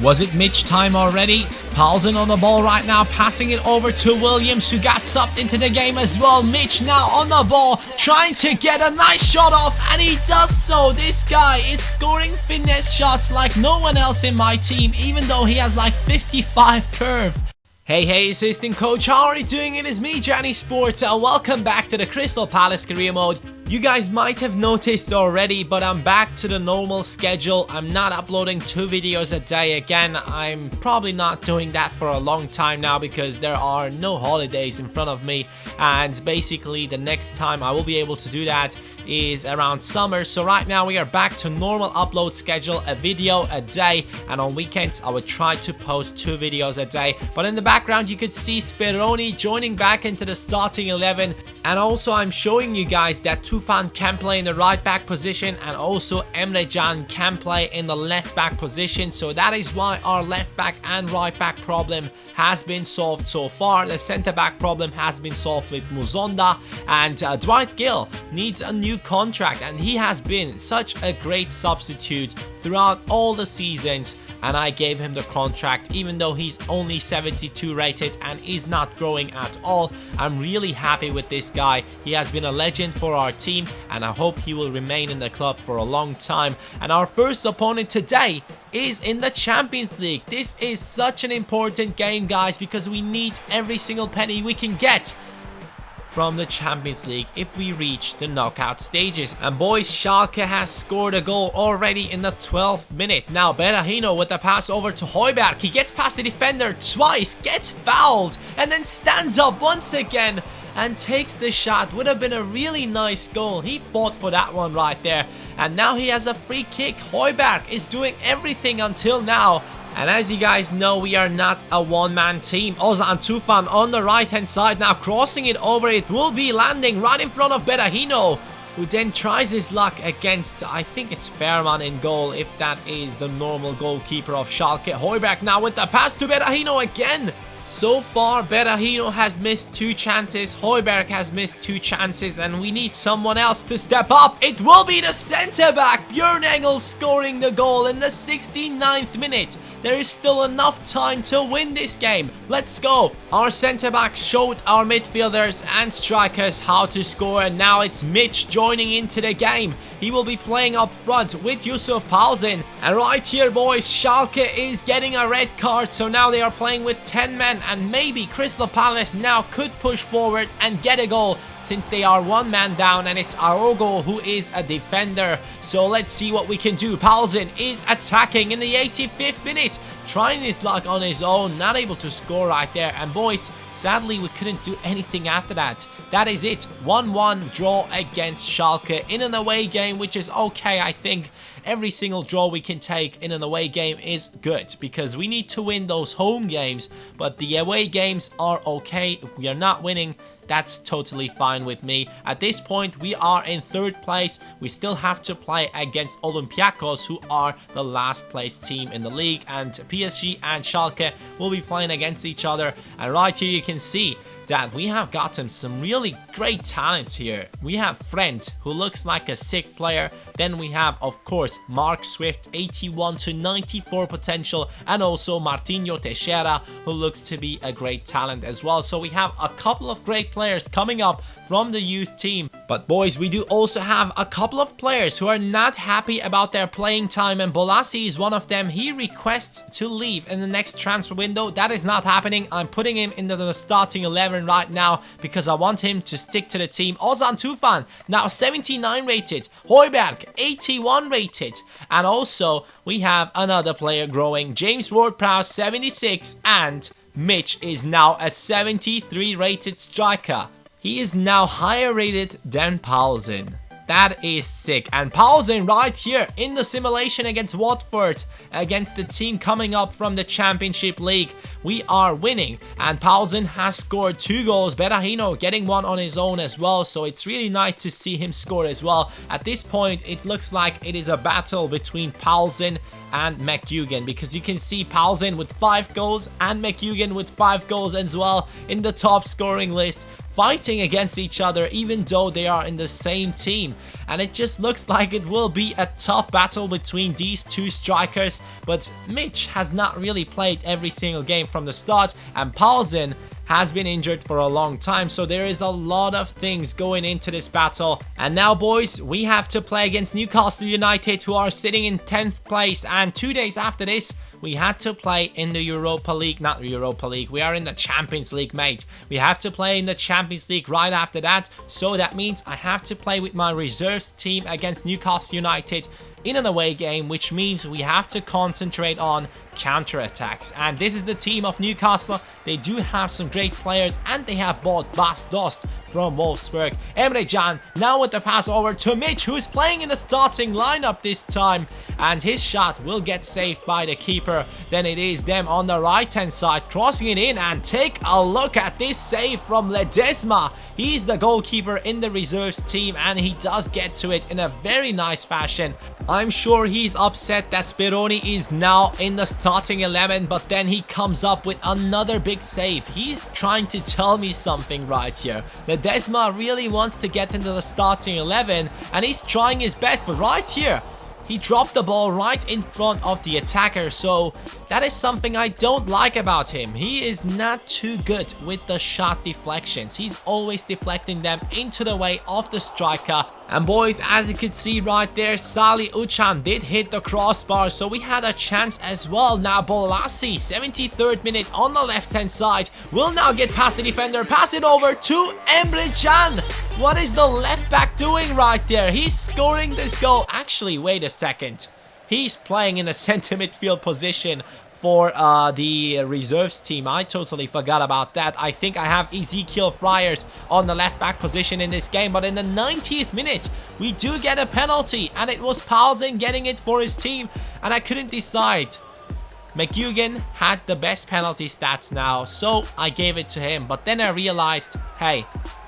Was it Mitch time already? Paulsen on the ball right now, passing it over to Williams, who got subbed into the game as well. Mitch now on the ball, trying to get a nice shot off, and he does so. This guy is scoring finesse shots like no one else in my team, even though he has like 55 curve. Hey, assistant coach, how are you doing? It is me, Johnny Sports, and welcome back to the Crystal Palace career mode. You guys might have noticed already, but I'm back to the normal schedule. I'm not uploading 2 videos a day again. I'm probably not doing that for a long time now because there are no holidays in front of me, and basically the next time I will be able to do that is around summer. So right now we are back to normal upload schedule, a video a day, and on weekends I would try to post 2 videos a day. But in the background you could see Speroni joining back into the starting 11, and also I'm showing you guys that Tufan can play in the right back position, and also Emre Can can play in the left back position. So that is why our left back and right back problem has been solved so far. The centre back problem has been solved with Muzonda, and Dwight Gill needs a new contract, and he has been such a great substitute throughout all the seasons, and I gave him the contract even though he's only 72 rated and is not growing at all. I'm really happy with this guy. He has been a legend for our team, and I hope he will remain in the club for a long time. And our first opponent today is in the Champions League. This is such an important game, guys, because we need every single penny we can get from the Champions League if we reach the knockout stages. And boys, Schalke has scored a goal already in the 12th minute. Now Berahino with the pass over to Højbjerg. He gets past the defender twice, gets fouled, and then stands up once again and takes the shot. Would have been a really nice goal. He fought for that one right there. And now he has a free kick. Højbjerg is doing everything until now. And as you guys know, we are not a one-man team. Ozan Tufan on the right-hand side now, crossing it over. It will be landing right in front of Berahino, who then tries his luck against, I think it's Fairman in goal, if that is the normal goalkeeper of Schalke. Højbjerg now with the pass to Berahino again. So far, Berahino has missed 2 chances, Højbjerg has missed 2 chances, and we need someone else to step up. It will be the centre-back, Björn Engel, scoring the goal in the 69th minute. There is still enough time to win this game. Let's go. Our centre-back showed our midfielders and strikers how to score, and now it's Mitch joining into the game. He will be playing up front with Yusuf Paulsen. And right here, boys, Schalke is getting a red card, so now they are playing with 10 men, and maybe Crystal Palace now could push forward and get a goal, since they are 1 man down, and it's Arogo who is a defender. So let's see what we can do. Paulsen is attacking in the 85th minute, trying his luck on his own, not able to score right there. And boys, sadly we couldn't do anything after that. That is it, 1-1 draw against Schalke in an away game, which is okay. I think every single draw we can take in an away game is good, because we need to win those home games, but the away games are okay. If we are not winning, that's totally fine with me. At this point, we are in 3rd place. We still have to play against Olympiacos, who are the last place team in the league, and PSG and Schalke will be playing against each other. And right here you can see that we have gotten some really great talents here. We have Friend, who looks like a sick player. Then we have, of course, Mark Swift, 81 to 94 potential, and also Martinho Teixeira, who looks to be a great talent as well. So we have a couple of great players coming up from the youth team. But boys, we do also have a couple of players who are not happy about their playing time, and Bolasie is one of them. He requests to leave in the next transfer window. That is not happening. I'm putting him into the starting 11 right now because I want him to stick to the team. Ozan Tufan, now 79 rated. Højbjerg, 81 rated. And also, we have another player growing. James Ward-Prowse, 76. And Mitch is now a 73 rated striker. He is now higher rated than Paulsen. That is sick. And Paulsen right here in the simulation against Watford, against the team coming up from the Championship League. We are winning, and Paulsen has scored 2 goals. Berahino getting 1 on his own as well, so it's really nice to see him score as well. At this point, it looks like it is a battle between Paulsen and McGugan, because you can see Paulsen with 5 goals and McGugan with 5 goals as well in the top scoring list. fighting against each other even though they are in the same team. And it just looks like it will be a tough battle between these two strikers. But Mitch has not really played every single game from the start, and Paulsen has been injured for a long time, so there is a lot of things going into this battle. And now, boys, we have to play against Newcastle United, who are sitting in 10th place, and 2 days after this we had to play in the Europa League. Not Europa League, we are in the Champions League, mate. We have to play in the Champions League right after that, so that means I have to play with my reserves team against Newcastle United in an away game, which means we have to concentrate on counter-attacks. And this is the team of Newcastle. They do have some great players, and they have bought Bas Dost from Wolfsburg. Emre Can now with the pass over to Mitch, who's playing in the starting lineup this time, and his shot will get saved by the keeper. Then it is them on the right hand side crossing it in, and take a look at this save from Ledesma. He's the goalkeeper in the reserves team, and he does get to it in a very nice fashion. I'm sure he's upset that Speroni is now in the starting 11, but then he comes up with another big save. He's trying to tell me something right here. Ledesma really wants to get into the starting 11, and he's trying his best, but right here he dropped the ball right in front of the attacker, so that is something I don't like about him. He is not too good with the shot deflections. He's always deflecting them into the way of the striker. And boys, as you could see right there, Salih Uçan did hit the crossbar, so we had a chance as well. Now Bolassi, 73rd minute on the left hand side, will now get past the defender, pass it over to Emre Can. What is the left back doing right there? He's scoring this goal. Actually, wait a second. He's playing in a centre midfield position for the reserves team. I totally forgot about that. I think I have Ezekiel Friars on the left back position in this game, but in the 90th minute we do get a penalty, and it was Paulsen getting it for his team, and I couldn't decide. McGugan had the best penalty stats now, so I gave it to him, but then I realized, hey,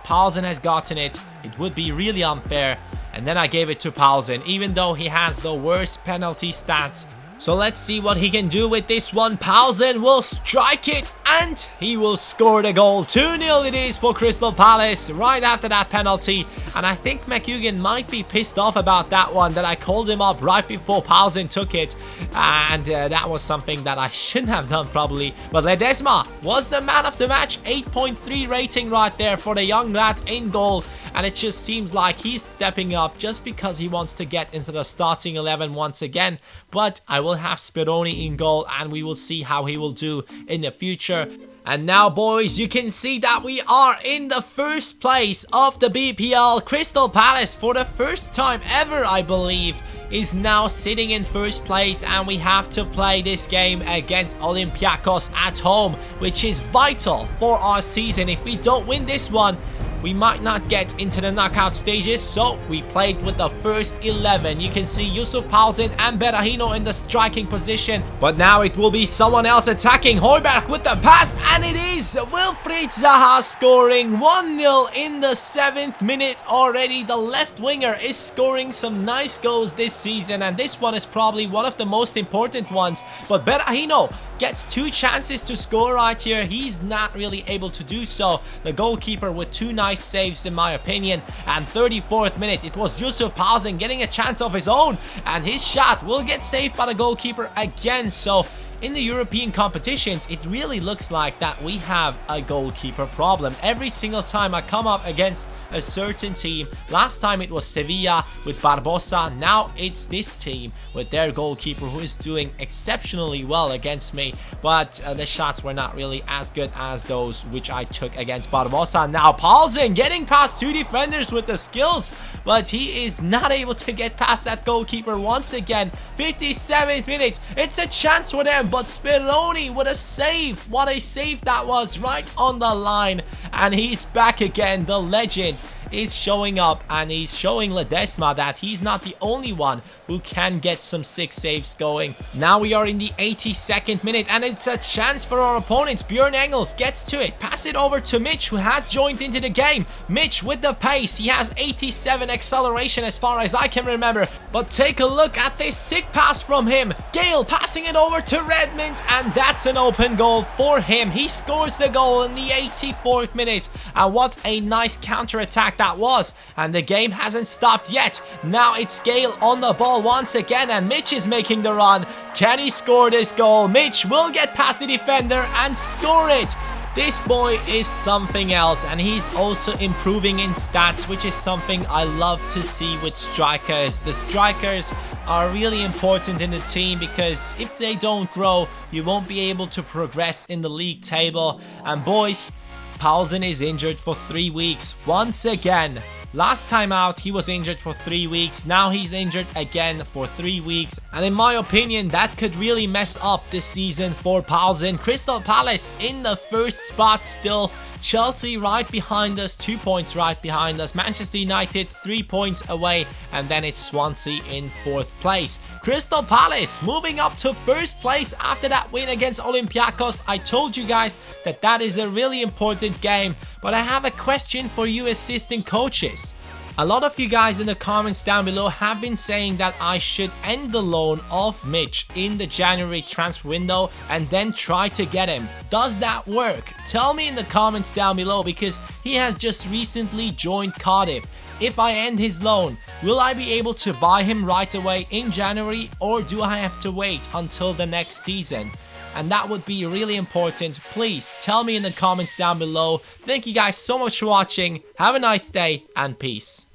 Paulsen has gotten it. It would be really unfair, and then I gave it to Paulsen, even though he has the worst penalty stats. So let's see what he can do with this one. Paulsen will strike it, and he will score the goal. 2-0 it is for Crystal Palace right after that penalty. And I think McGugan might be pissed off about that one, that I called him up right before Paulsen took it. And that was something that I shouldn't have done probably. But Ledesma was the man of the match. 8.3 rating right there for the young lad in goal. And it just seems like he's stepping up just because he wants to get into the starting 11 once again. But I will have Speroni in goal, and we will see how he will do in the future. And now, boys, you can see that we are in the first place of the BPL. Crystal Palace, for the first time ever, I believe, is now sitting in first place, and we have to play this game against Olympiacos at home, which is vital for our season. If we don't win this one, we might not get into the knockout stages, so we played with the first 11. You can see Yusuf Paulsen and Berahino in the striking position, but now it will be someone else attacking. Højbjerg with the pass, and it is Wilfried Zaha scoring 1-0 in the 7th minute already. The left winger is scoring some nice goals this season, and this one is probably one of the most important ones. But Berahino gets 2 chances to score right here. He's not really able to do so. The goalkeeper with 2 nice saves in my opinion. And 34th minute, it was Yusuf Paulsen getting a chance of his own, and his shot will get saved by the goalkeeper again. So in the European competitions, it really looks like that we have a goalkeeper problem. Every single time I come up against a certain team, last time it was Sevilla with Barbosa, now it's this team with their goalkeeper who is doing exceptionally well against me, but the shots were not really as good as those which I took against Barbosa. Now Paulsen getting past 2 defenders with the skills, but he is not able to get past that goalkeeper once again. 57th minute, it's a chance for them, but Speroni with a save. What a save that was, right on the line. And he's back again, the legend, point is showing up, and he's showing Ledesma that he's not the only one who can get some sick saves going. Now we are in the 82nd minute, and it's a chance for our opponents. Bjorn Engels gets to it, pass it over to Mitch, who has joined into the game. Mitch with the pace, he has 87 acceleration as far as I can remember, but take a look at this sick pass from him. Gale passing it over to Redmond, and that's an open goal for him. He scores the goal in the 84th minute, and what a nice counter attack that was. And the game hasn't stopped yet. Now it's Gale on the ball once again, and Mitch is making the run. Can he score this goal? Mitch will get past the defender and score it. This boy is something else, and he's also improving in stats, which is something I love to see with strikers. The strikers are really important in the team, because if they don't grow, you won't be able to progress in the league table. And boys, Paulsen is injured for 3 weeks once again. Last time out, he was injured for 3 weeks. Now he's injured again for 3 weeks. And in my opinion, that could really mess up this season for Paulsen. Crystal Palace in the first spot still. Chelsea right behind us, 2 points right behind us. Manchester United 3 points away. And then it's Swansea in 4th place. Crystal Palace moving up to 1st place after that win against Olympiacos. I told you guys that that is a really important game. But I have a question for you assistant coaches. A lot of you guys in the comments down below have been saying that I should end the loan of Mitch in the January transfer window and then try to get him. Does that work? Tell me in the comments down below, because he has just recently joined Cardiff. If I end his loan, will I be able to buy him right away in January, or do I have to wait until the next season? And that would be really important. Please tell me in the comments down below. Thank you guys so much for watching. Have a nice day and peace.